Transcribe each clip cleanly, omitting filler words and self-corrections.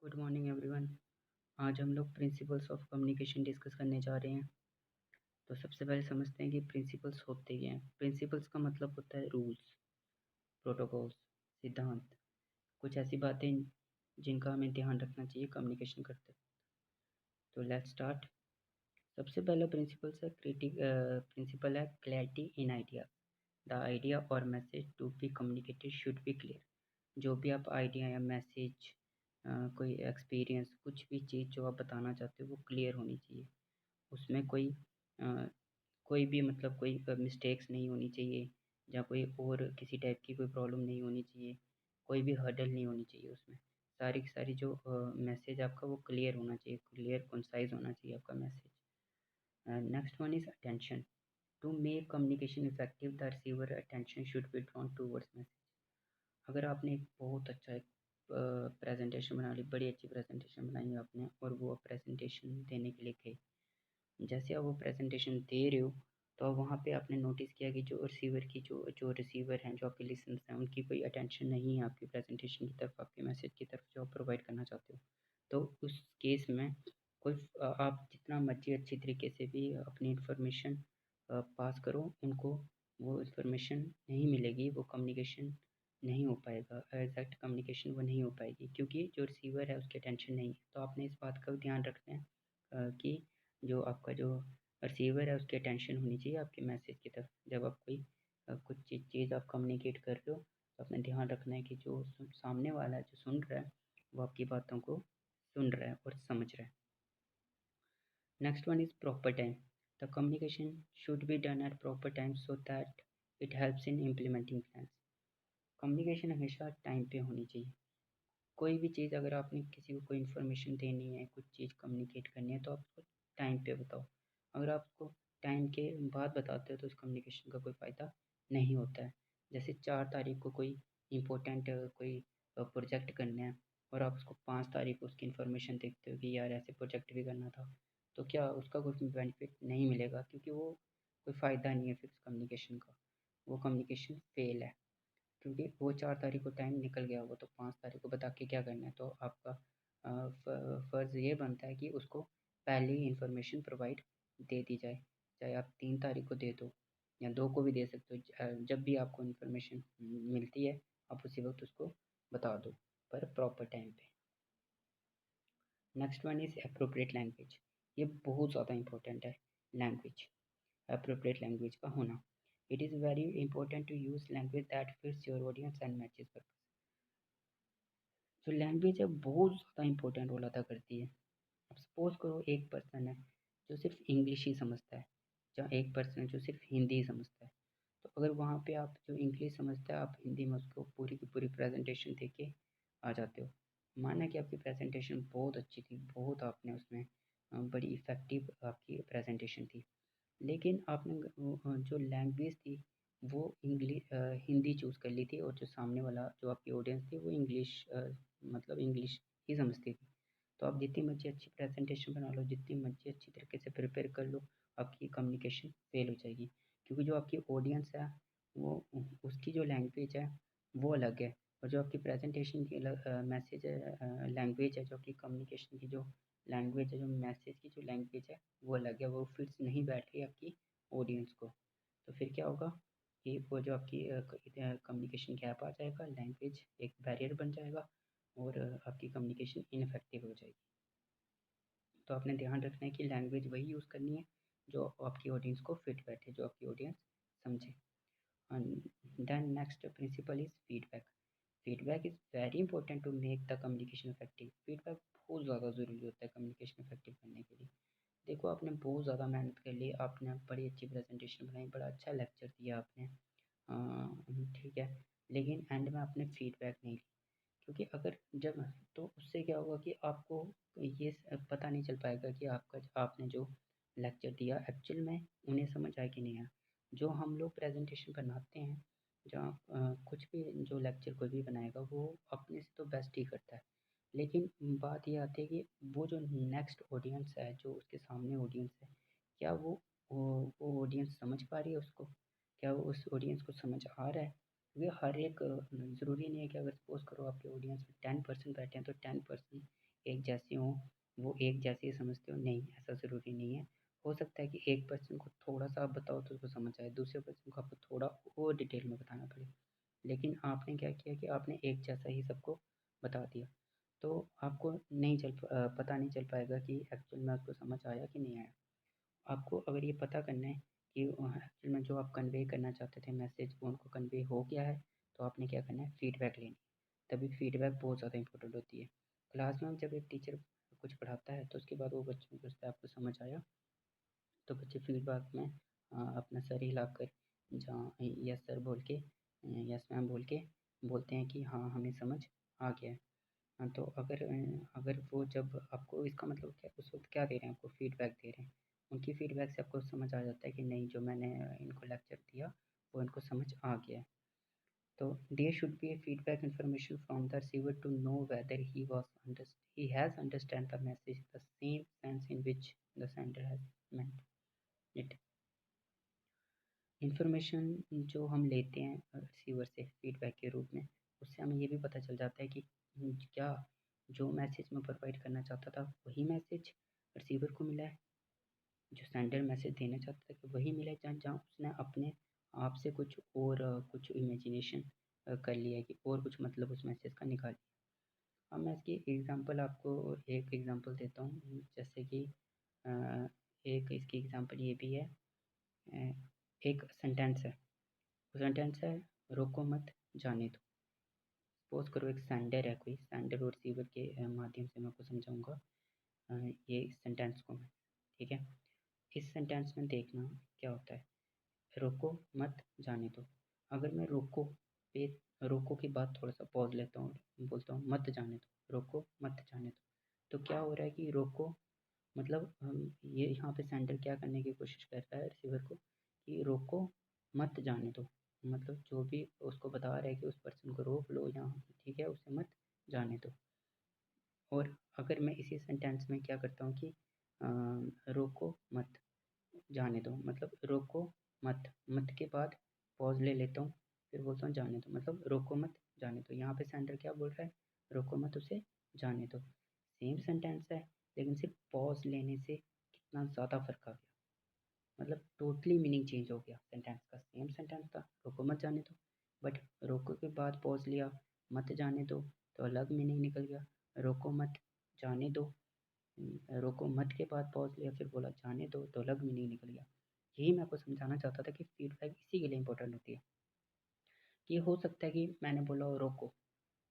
Good morning everyone. आज हम लोग प्रिंसिपल्स ऑफ कम्युनिकेशन डिस्कस करने जा रहे हैं। तो सबसे पहले समझते हैं कि प्रिंसिपल्स होते क्या हैं। प्रिंसिपल्स का मतलब होता है रूल्स, प्रोटोकॉल्स, सिद्धांत, कुछ ऐसी बातें जिनका हमें ध्यान रखना चाहिए कम्युनिकेशन करते वक्त। तो लेट्स स्टार्ट। सबसे पहला प्रिंसिपल है clarity in idea. The idea और message to be communicated should be clear. जो भी आप आइडिया या मैसेज, कोई एक्सपीरियंस, कुछ भी चीज़ जो आप बताना चाहते हो वो क्लियर होनी चाहिए। उसमें अ, कोई भी मतलब कोई मिस्टेक्स नहीं होनी चाहिए, या कोई और किसी टाइप की कोई प्रॉब्लम नहीं होनी चाहिए, कोई भी हर्डल नहीं होनी चाहिए उसमें। सारी की सारी जो मैसेज आपका वो क्लियर होना चाहिए, क्लियर कंसाइज होना चाहिए आपका message. Next one is attention. To make communication effective the receiver attention should be drawn towards message. अगर आपने एक बहुत अच्छा एक प्रेजेंटेशन बना ली, बड़ी अच्छी प्रेजेंटेशन बनाई आपने, और वो प्रेजेंटेशन देने के लिए गए, जैसे आप वो प्रेजेंटेशन दे रहे हो तो अब वहाँ पे आपने नोटिस किया कि जो रिसीवर की जो जो रिसीवर हैं, जो आपके लिसनर्स हैं, उनकी कोई अटेंशन नहीं है आपकी प्रेजेंटेशन की तरफ, आपके मैसेज की तरफ जो आप प्रोवाइड करना चाहते हो। तो उस केस में आप जितना मर्जी अच्छी तरीके से भी अपनी इन्फॉर्मेशन पास करो, उनको वो इन्फॉर्मेशन नहीं मिलेगी, वो कम्युनिकेशन नहीं हो पाएगा, एग्जैक्ट कम्युनिकेशन वो नहीं हो पाएगी, क्योंकि जो रिसीवर है उसकी अटेंशन नहीं है। तो आपने इस बात का ध्यान रखना है कि जो आपका जो रिसीवर है उसकी अटेंशन होनी चाहिए आपके मैसेज की तरफ। जब आप कोई कुछ चीज़ आप कम्युनिकेट कर रहे हो तो अपने ध्यान रखना है कि जो सामने वाला है, जो सुन रहा है, वो आपकी बातों को सुन रहा है और समझ रहा है। Next one is proper time. The communication should be done at proper time so that it helps in implementing plans. Communication हमेशा टाइम पे होनी चाहिए। कोई भी चीज़ अगर आपने किसी को कोई इन्फॉर्मेशन देनी है, कुछ चीज़ कम्युनिकेट करनी है, तो आप उसको टाइम पे बताओ। अगर आप उसको टाइम के बाद बताते हो तो उस कम्युनिकेशन का कोई फ़ायदा नहीं होता है। जैसे 4 तारीख को कोई इम्पोर्टेंट कोई प्रोजेक्ट करना है, और आप उसको 5 तारीख को उसकी इन्फॉर्मेशन देखते हो कि यार ऐसे प्रोजेक्ट भी करना था, तो क्या उसका कोई बेनिफिट नहीं मिलेगा, क्योंकि वो कोई फ़ायदा नहीं है फिर उस कम्युनिकेशन का, वो कम्युनिकेशन फेल है। क्योंकि वो 4 तारीख को टाइम निकल गया होगा, तो 5 तारीख को बता के क्या करना है। तो आपका फ़र्ज़ ये बनता है कि उसको पहले ही इन्फॉर्मेशन प्रोवाइड दे दी जाए। चाहे आप 3 तारीख को दे दो या 2 को भी दे सकते हो। जब भी आपको इन्फॉर्मेशन मिलती है आप उसी वक्त उसको बता दो, पर प्रॉपर टाइम पे। Next one is appropriate language. ये बहुत ज़्यादा इंपॉर्टेंट है। लैंग्वेज, एप्रोप्रिएट लैंग्वेज का होना। It is very important to use language that fits your audience and matches purpose. जो लैंग्वेज है बहुत ज़्यादा इंपॉर्टेंट रोल अदा करती है। अब सपोज करो एक पर्सन है जो सिर्फ इंग्लिश ही समझता है, या एक पर्सन है जो सिर्फ हिंदी ही समझता है। तो अगर वहाँ पे आप जो इंग्लिश समझता है आप हिंदी में उसको पूरी की पूरी प्रेजेंटेशन दे के आ जाते हो, माना कि आपकी प्रेजेंटेशन बहुत अच्छी थी, बहुत आपने उसमें बड़ी इफ़ेक्टिव आपकी प्रेजेंटेशन थी, लेकिन आपने जो लैंग्वेज थी वो हिंदी चूज़ कर ली थी, और जो सामने वाला जो आपकी ऑडियंस थी वो इंग्लिश, मतलब इंग्लिश ही समझती थी। तो आप जितनी मर्जी अच्छी प्रेजेंटेशन बना लो, जितनी मर्जी अच्छी तरीके से प्रिपेयर कर लो, आपकी कम्युनिकेशन फेल हो जाएगी, क्योंकि जो आपकी ऑडियंस है वो उसकी जो लैंग्वेज है वो अलग है, और जो आपकी प्रेजेंटेशन की मैसेज है, लैंग्वेज है, जो आपकी कम्युनिकेशन की जो लैंग्वेज है, जो मैसेज की जो लैंग्वेज है वो अलग है, वो फिट्स नहीं बैठ रही आपकी ऑडियंस को। तो फिर क्या होगा कि वो जो आपकी कम्युनिकेशन गैप आ जाएगा, लैंग्वेज एक बैरियर बन जाएगा, और आपकी कम्युनिकेशन इनफेक्टिव हो जाएगी। तो आपने ध्यान रखना है कि लैंग्वेज वही यूज़ करनी है जो आपकी ऑडियंस को फिट बैठे, जो आपकी ऑडियंस समझे। Then next principle is feedback. Feedback is very important to make the communication effective. Feedback बहुत ज़्यादा ज़रूरी होता है कम्युनिकेशन इफेक्टिव करने के लिए। देखो आपने बहुत ज़्यादा मेहनत कर ली, आपने बड़ी अच्छी प्रेजेंटेशन बनाई, बड़ा अच्छा लेक्चर दिया आपने, ठीक है, लेकिन एंड में आपने फीडबैक नहीं ली, क्योंकि अगर जब तो उससे क्या होगा कि आपको ये पता नहीं चल पाएगा कि आपने जो लेक्चर दिया एक्चुअल में उन्हें समझ आया कि नहीं आया। जो हम लोग प्रेजेंटेशन बनाते हैं, जहाँ कुछ भी जो लेक्चर कोई भी बनाएगा वो अपने से तो बेस्ट ही करता है, लेकिन बात ये आती है कि वो जो नेक्स्ट ऑडियंस है, जो उसके सामने ऑडियंस है, क्या वो ऑडियंस समझ पा रही है उसको, क्या वो उस ऑडियंस को समझ आ रहा है। क्योंकि हर एक ज़रूरी नहीं है कि अगर सपोज़ करो आपके ऑडियंस में 10% बैठे हैं तो 10% एक जैसी हों, वो एक जैसे ही समझते हो, नहीं ऐसा ज़रूरी नहीं है। हो सकता है कि एक पर्सन को थोड़ा-सा आप बताओ तो उसको समझ आए, दूसरे पर्सन को आपको थोड़ा और डिटेल में बताना पड़े। लेकिन आपने क्या किया कि आपने एक जैसा ही सबको बता दिया, तो आपको पता नहीं चल पाएगा कि एक्चुअल में आपको समझ आया कि नहीं आया। आपको अगर ये पता करना है कि एक्चुअल में जो आप कन्वे करना चाहते थे मैसेज वो उनको कन्वे हो गया है, तो आपने क्या करना है, फीडबैक लेनी है। तभी फीडबैक बहुत ज़्यादा इंपॉर्टेंट होती है। क्लास में जब एक टीचर कुछ पढ़ाता है तो उसके बाद वो बच्चों को पूछता है आपको समझ आया, तो बच्चे फीडबैक में अपना सर हिलाकर जहाँ यस सर बोल के, यस मैम बोल के बोलते हैं कि हाँ हमें समझ आ गया है। हाँ, तो अगर वो जब आपको इसका मतलब क्या उस वक्त क्या दे रहे हैं, आपको फीडबैक दे रहे हैं, उनकी फीडबैक से आपको समझ आ जाता है कि नहीं जो मैंने इनको लेक्चर दिया वो इनको समझ आ गया है। तो there should be a feedback information from the receiver to know whether he has understand the message the same sense in which the sender has meant it. Information जो हम लेते हैं रिसीवर से फीडबैक के रूप में, उससे हमें ये भी पता चल जाता है कि क्या जो मैसेज मैं प्रोवाइड करना चाहता था वही मैसेज रिसीवर को मिला है, जो सेंडर मैसेज देना चाहता था कि वही मिला है, जहाँ जहाँ उसने अपने आप से कुछ और कुछ इमेजिनेशन कर लिया है कि और कुछ मतलब उस मैसेज का निकाल लिया। अब मैं इसकी एग्ज़ाम्पल आपको एक एग्ज़ाम्पल देता हूँ, जैसे कि अ, एक इसकी एग्ज़ाम्पल ये भी है। अ, एक सेंटेंस है, सेंटेंस है रोको मत जाने दो। सपोज करो एक सेंडर है, कोई सेंडर और रिसीवर के माध्यम से मैं आपको समझाऊंगा ये सेंटेंस को मैं, ठीक है। इस सेंटेंस में देखना क्या होता है, रोको मत जाने दो। अगर मैं रोको पे रोको के बाद थोड़ा सा पॉज लेता हूँ, बोलता हूँ मत जाने दो, रोको मत जाने दो, तो क्या हो रहा है कि रोको मतलब हम ये यहाँ पे सेंडर क्या करने की कोशिश कर रहा है रिसीवर को कि रोको मत जाने दो, मतलब जो भी उसको बता रहा है कि उस पर्सन को रोक लो यहाँ, ठीक है, उसे मत जाने दो। और अगर मैं इसी सेंटेंस में क्या करता हूँ कि रोको मत जाने दो, मतलब रोको मत, मत के बाद पॉज ले लेता हूँ, फिर बोलता हूँ जाने दो, मतलब रोको मत जाने दो। यहाँ पे सेंडर क्या बोल रहा है, रोको मत उसे जाने दो। सेम सेंटेंस है लेकिन सिर्फ पॉज लेने से कितना ज़्यादा फ़र्क आ गया, मतलब टोटली मीनिंग चेंज हो गया सेंटेंस का। सेम सेंटेंस था रोको मत जाने दो, बट रोको के बाद पॉज लिया मत जाने दो तो अलग मीनिंग निकल गया। रोको मत जाने दो, रोको मत के बाद पॉज लिया फिर बोला जाने दो तो अलग मीनिंग निकल गया। यही मैं आपको समझाना चाहता था कि फीडबैक इसी के लिए इंपॉर्टेंट होती है कि हो सकता है कि मैंने बोला हो रोको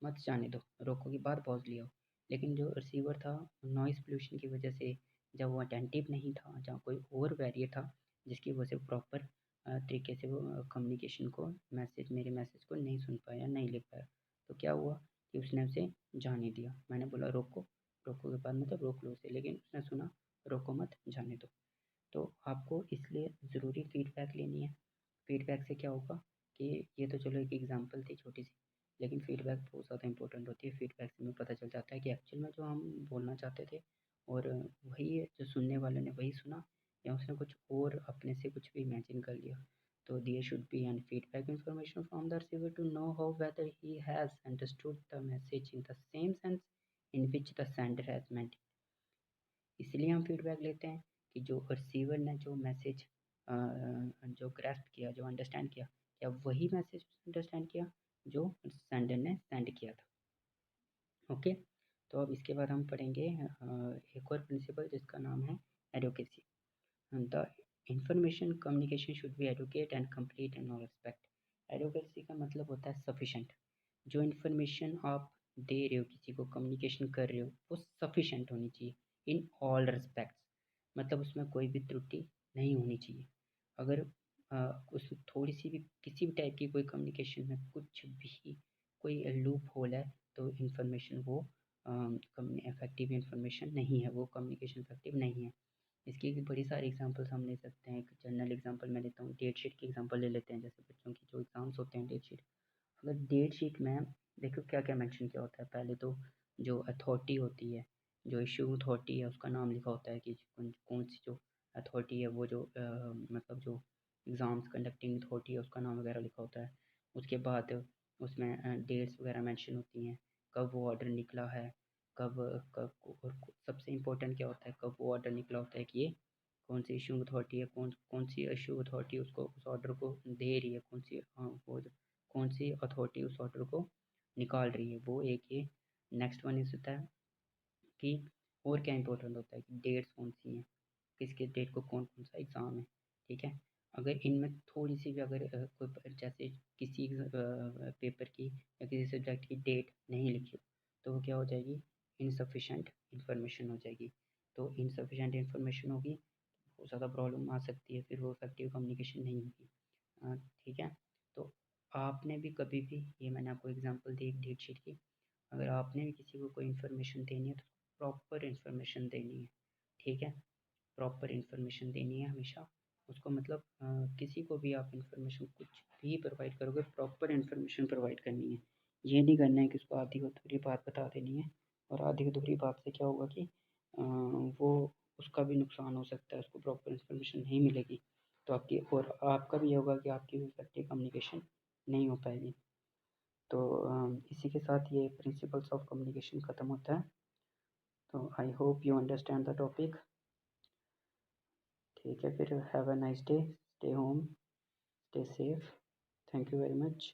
मत जाने दो, रोको के बाद पॉज लिया हो, लेकिन जो रिसीवर था नॉइज़ पोल्यूशन की वजह से जब वो अटेंटिव नहीं था, जहाँ कोई और बैरियर था जिसकी वजह से प्रॉपर तरीके से वो कम्युनिकेशन को मेरे मैसेज को नहीं सुन पाया, नहीं लिख पाया, तो क्या हुआ कि उसने उसे जाने दिया। मैंने बोला रोको, रोको के बाद मतलब रोक लो उसे, लेकिन उसने सुना रोको मत जाने दो। तो आपको इसलिए ज़रूरी फीडबैक लेनी है। फीडबैक से क्या होगा कि ये तो चलो एक एग्जांपल थी छोटी सी, लेकिन फीडबैक बहुत ज़्यादा इंपॉर्टेंट होती है। फीडबैक से हमें पता चल जाता है कि एक्चुअल में जो हम बोलना चाहते थे और वही है जो सुनने वाले ने वही सुना, या उसने कुछ और अपने से कुछ भी इमेजिन कर लिया। तो there should be an feedback information from the receiver to know how whether he has understood the message in the same sense in which the sender has meant. इसलिए हम फीडबैक लेते हैं कि जो रिसीवर ने जो मैसेज जो grasp किया, जो अंडरस्टैंड किया, क्या वही मैसेज अंडरस्टैंड किया जो सेंडर ने सेंड किया था। ओके, तो अब इसके बाद हम पढ़ेंगे एक और प्रिंसिपल जिसका नाम है advocacy. The information communication should be educate and complete in all respect. Advocacy का मतलब होता है सफिशेंट। जो इन्फॉर्मेशन आप दे रहे हो, किसी को कम्युनिकेशन कर रहे हो, वो सफिशेंट होनी चाहिए इन ऑल रिस्पेक्ट्स, मतलब उसमें कोई भी त्रुटि नहीं होनी चाहिए। अगर उसमें थोड़ी सी भी किसी भी टाइप की कोई कम्युनिकेशन में कुछ भी कोई लूप होल है तो इन्फॉर्मेशन वो इफेक्टिव इन्फॉर्मेशन नहीं है, वो कम्युनिकेशन इफेक्टिव नहीं है। इसकी भी बड़ी सारी एग्जांपल्स हम ले सकते हैं। एक जनरल एग्जांपल मैं लेता हूँ, डेट शीट की एग्जांपल ले लेते हैं। जैसे बच्चों की जो एग्ज़ाम्स होते हैं डेट शीट, अगर डेट शीट में देखो क्या क्या मेंशन किया होता है, पहले तो जो अथॉरिटी होती है, जो इशू अथॉरिटी है उसका नाम लिखा होता है कि कौन कौन सी जो अथॉरिटी है, वो जो मतलब जो एग्ज़ाम्स कंडक्टिंग अथॉरिटी है उसका नाम वगैरह लिखा होता है। उसके बाद उसमें डेट्स वगैरह मेंशन होती हैं, कब वो ऑर्डर निकला है, कब कब और सबसे इम्पोर्टेंट क्या होता है, कब वो ऑर्डर निकला होता है कि ये कौन सी इशू अथॉरिटी है, कौन कौन सी इशू अथॉरिटी उसको उस ऑर्डर को दे रही है, कौन सी वो कौन सी अथॉरिटी उस ऑर्डर को निकाल रही है, वो एक ये। नेक्स्ट वन इस होता है कि और क्या इंपॉर्टेंट होता है कि डेट्स कौन सी हैं, किसके डेट को कौन कौन सा एग्ज़ाम है। ठीक है, अगर इनमें थोड़ी सी भी अगर कोई जैसे किसी पेपर की या किसी सब्जेक्ट की डेट नहीं लिखी हो तो वो क्या हो जाएगी, इनसफिशेंट इंफॉर्मेशन हो जाएगी। तो इनसफिशेंट इंफॉर्मेशन होगी, बहुत ज़्यादा प्रॉब्लम आ सकती है, फिर वो इफेक्टिव कम्युनिकेशन नहीं होगी। ठीक है, तो आपने भी कभी भी, ये मैंने आपको एग्जांपल दी एक डेट शीट की, अगर आपने भी किसी को कोई इन्फॉर्मेशन देनी है तो प्रॉपर इन्फॉर्मेशन देनी है। ठीक है, प्रॉपर इन्फॉर्मेशन देनी है हमेशा उसको, मतलब किसी को भी आप इन्फॉर्मेशन कुछ भी प्रोवाइड करोगे, प्रॉपर इन्फॉर्मेशन प्रोवाइड करनी है। ये नहीं करना है कि उसको आधी अधूरी बात बता देनी है, और आधी अधूरी बात से क्या होगा कि वो उसका भी नुकसान हो सकता है, उसको प्रॉपर इन्फॉर्मेशन नहीं मिलेगी तो आपकी और आपका भी ये होगा कि आपकी भी इफेक्टिव कम्युनिकेशन नहीं हो पाएगी। तो इसी के साथ ये प्रिंसिपल्स ऑफ कम्युनिकेशन ख़त्म होता है। तो I hope you understand the topic. ठीक है, फिर have a nice day, stay home, stay safe, thank you very much.